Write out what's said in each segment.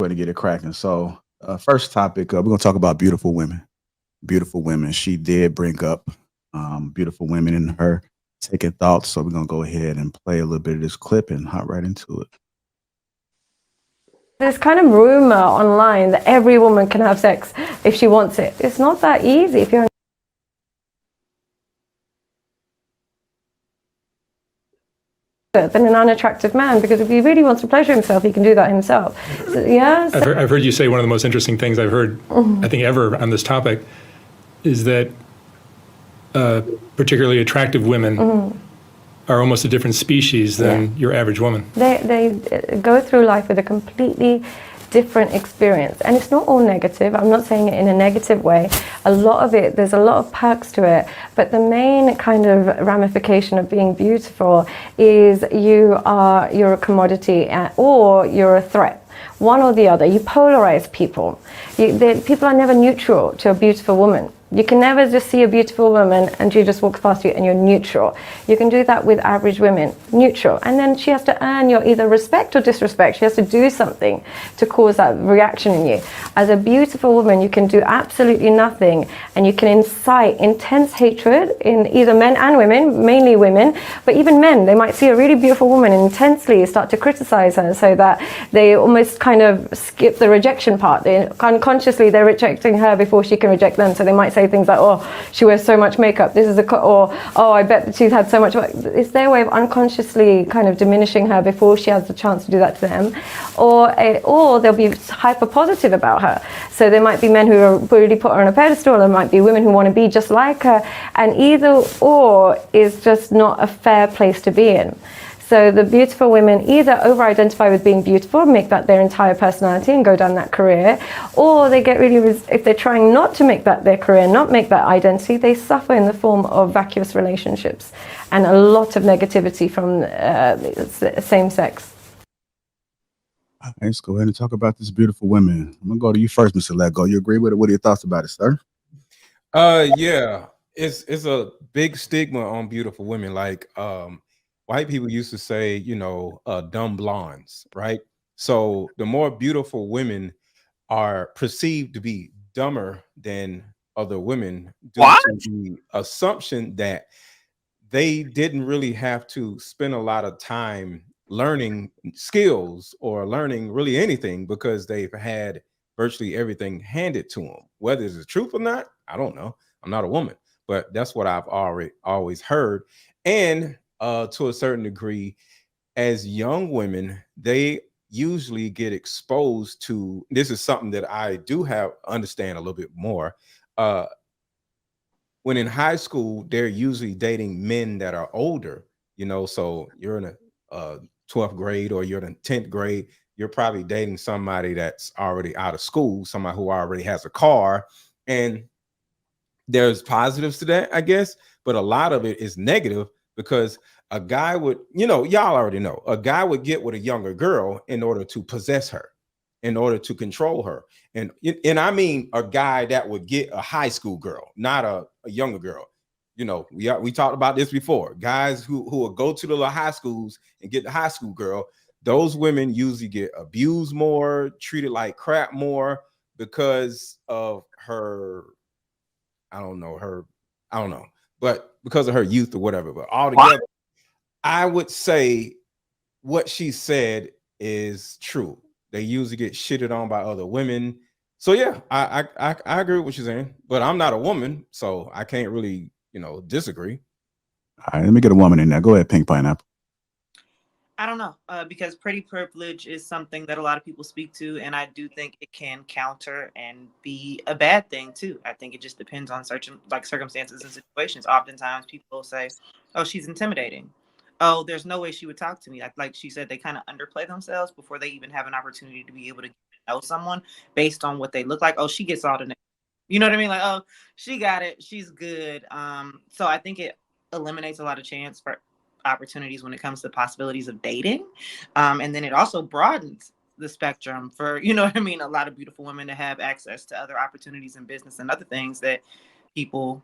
Going to get it cracking. So, first topic, we're going to talk about beautiful women. Beautiful women. She did bring up beautiful women in her taking thoughts. So, we're going to go ahead and play a little bit of this clip and hop right into it. This kind of rumor online that every woman can have sex if she wants it. It's not that easy if you're than an unattractive man, because if he really wants to pleasure himself, he can do that himself. So, yeah. I've heard you say one of the most interesting things I've heard, I think, ever on this topic, is that particularly attractive women are almost a different species than your average woman. They go through life with a completely different experience, and it's not all negative. I'm not saying it in a negative way. A lot of it, there's a lot of perks to it, but the main kind of ramification of being beautiful is you're a commodity or you're a threat. One or the other. You polarize people. People are never neutral to a beautiful woman. You can never just see a beautiful woman and she just walks past you and you're neutral. You can do that with average women, neutral. And then she has to earn your either respect or disrespect. She has to do something to cause that reaction in you. As a beautiful woman, you can do absolutely nothing, and you can incite intense hatred in either men and women, mainly women, but even men. They might see a really beautiful woman and intensely start to criticize her, so that they almost kind of skip the rejection part. Unconsciously, they're rejecting her before she can reject them. So they might say things like, "Oh, she wears so much makeup. This is or oh, I bet that she's had so much." It's their way of unconsciously kind of diminishing her before she has the chance to do that to them, or they'll be hyper positive about her. So there might be men who really put her on a pedestal. There might be women who want to be just like her, and either or is just not a fair place to be in. So the beautiful women either over-identify with being beautiful, make that their entire personality and go down that career, or they get really, if they're trying not to make that their career, not make that identity, they suffer in the form of vacuous relationships and a lot of negativity from same sex. All right, let's go ahead and talk about this beautiful women. I'm going to go to you first, Mr. Lego. You agree with it? What are your thoughts about it, sir? Yeah, it's a big stigma on beautiful women. Like, white people used to say, dumb blondes, right? So the more beautiful women are perceived to be dumber than other women due to the assumption that they didn't really have to spend a lot of time learning skills or learning really anything, because they've had virtually everything handed to them. Whether it's the truth or not, I don't know. I'm not a woman, but that's what I've always heard. And to a certain degree, as young women, they usually get exposed to, this is something that I do understand a little bit more. When in high school, they're usually dating men that are older, so you're in a 12th grade or you're in 10th grade, you're probably dating somebody that's already out of school, somebody who already has a car. And there's positives to that, I guess, but a lot of it is negative, because a guy would, y'all already know, a guy would get with a younger girl in order to possess her, in order to control her. And I mean a guy that would get a high school girl, not a younger girl. We talked about this before. Guys who will go to the little high schools and get the high school girl, those women usually get abused more, treated like crap more, because of her, I don't know, but because of her youth or whatever. But altogether, I would say what she said is true. They usually get shitted on by other women. So yeah, I agree with what you're saying, but I'm not a woman, so I can't really, disagree. All right, let me get a woman in there. Go ahead, Pink Pineapple. I don't know, because pretty privilege is something that a lot of people speak to, and I do think it can counter and be a bad thing too. I think it just depends on certain circumstances and situations. Oftentimes, people say, "Oh, she's intimidating." Oh, there's no way she would talk to me. Like she said, they kind of underplay themselves before they even have an opportunity to be able to know someone based on what they look like. Oh, she gets all the, you know what I mean? Like, oh, she got it, she's good. So I think it eliminates a lot of chance for opportunities when it comes to possibilities of dating, and then it also broadens the spectrum for, you know what I mean, a lot of beautiful women to have access to other opportunities in business and other things that people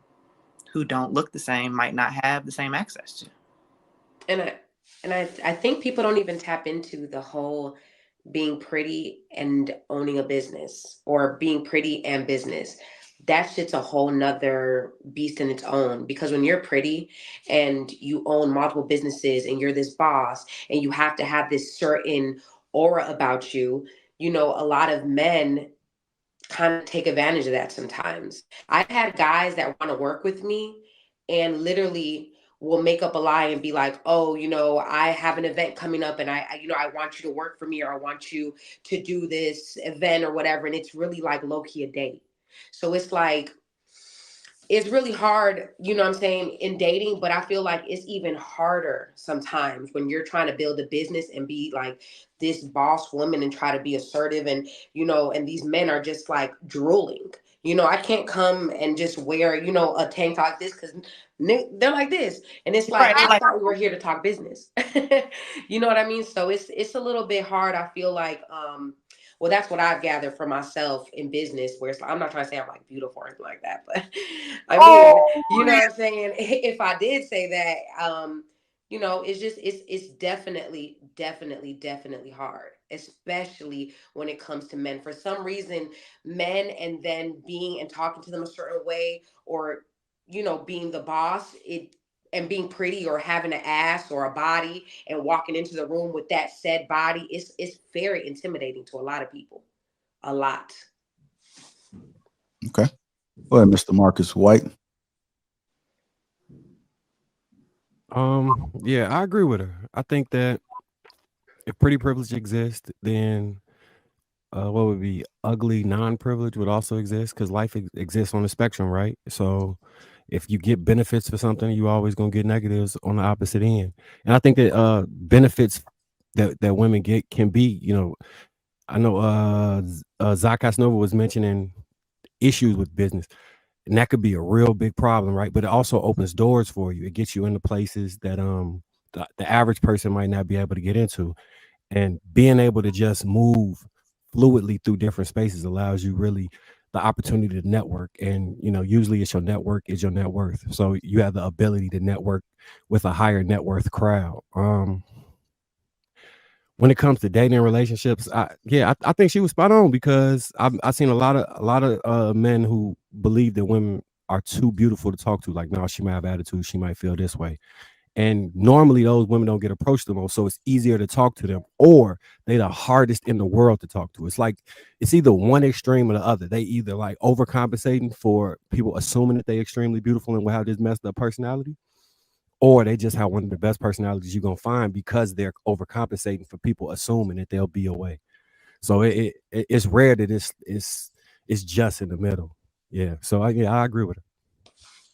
who don't look the same might not have the same access to. And I think people don't even tap into the whole being pretty and owning a business, or being pretty and business. That shit's a whole nother beast in its own, because when you're pretty and you own multiple businesses and you're this boss and you have to have this certain aura about you, you know, a lot of men kind of take advantage of that sometimes. I've had guys that want to work with me and literally will make up a lie and be like, "Oh, you know, I have an event coming up and you know, I want you to work for me, or I want you to do this event or whatever." And it's really like low key a date. So it's like, it's really hard, you know what I'm saying, in dating, but I feel like it's even harder sometimes when you're trying to build a business and be like this boss woman and try to be assertive, and you know, and these men are just like drooling. You know, I can't come and just wear, you know, a tank top like this because they're like this. And it's like, Right. I Like, thought we were here to talk business. You know what I mean? So it's a little bit hard. I feel like well, that's what I've gathered for myself in business, where it's like, I'm not trying to say I'm like beautiful or anything like that, but I mean, you know what I'm saying? If I did say that, you know, it's just, it's definitely hard, especially when it comes to men. For some reason, men, and then being and talking to them a certain way, or, you know, being the boss, and being pretty or having an ass or a body and walking into the room with that said body, it's very intimidating to a lot of people. A lot. Okay. Go ahead, Mr. Marcus White. Yeah, I agree with her. I think that if pretty privilege exists, then what would be ugly non-privilege would also exist, because life exists on the spectrum, right? So if you get benefits for something, you always gonna get negatives on the opposite end. And I think that benefits that women get can be, you know, I know Zach Casanova was mentioning issues with business, and that could be a real big problem, right? But it also opens doors for you. It gets you into places that the average person might not be able to get into. And being able to just move fluidly through different spaces allows you really the opportunity to network. And you know, usually it's your network is your net worth, so you have the ability to network with a higher net worth crowd. When it comes to dating relationships, I think she was spot on, because I've seen a lot of men who believe that women are too beautiful to talk to. Like, no, she might have attitude, she might feel this way. And normally those women don't get approached the most, so it's easier to talk to them, or they the hardest in the world to talk to. It's like it's either one extreme or the other. They either like overcompensating for people assuming that they extremely beautiful and will have this messed up personality, or they just have one of the best personalities you're gonna find, because they're overcompensating for people assuming that they'll be away. So it's rare that it's just in the middle. Yeah. So I agree with her.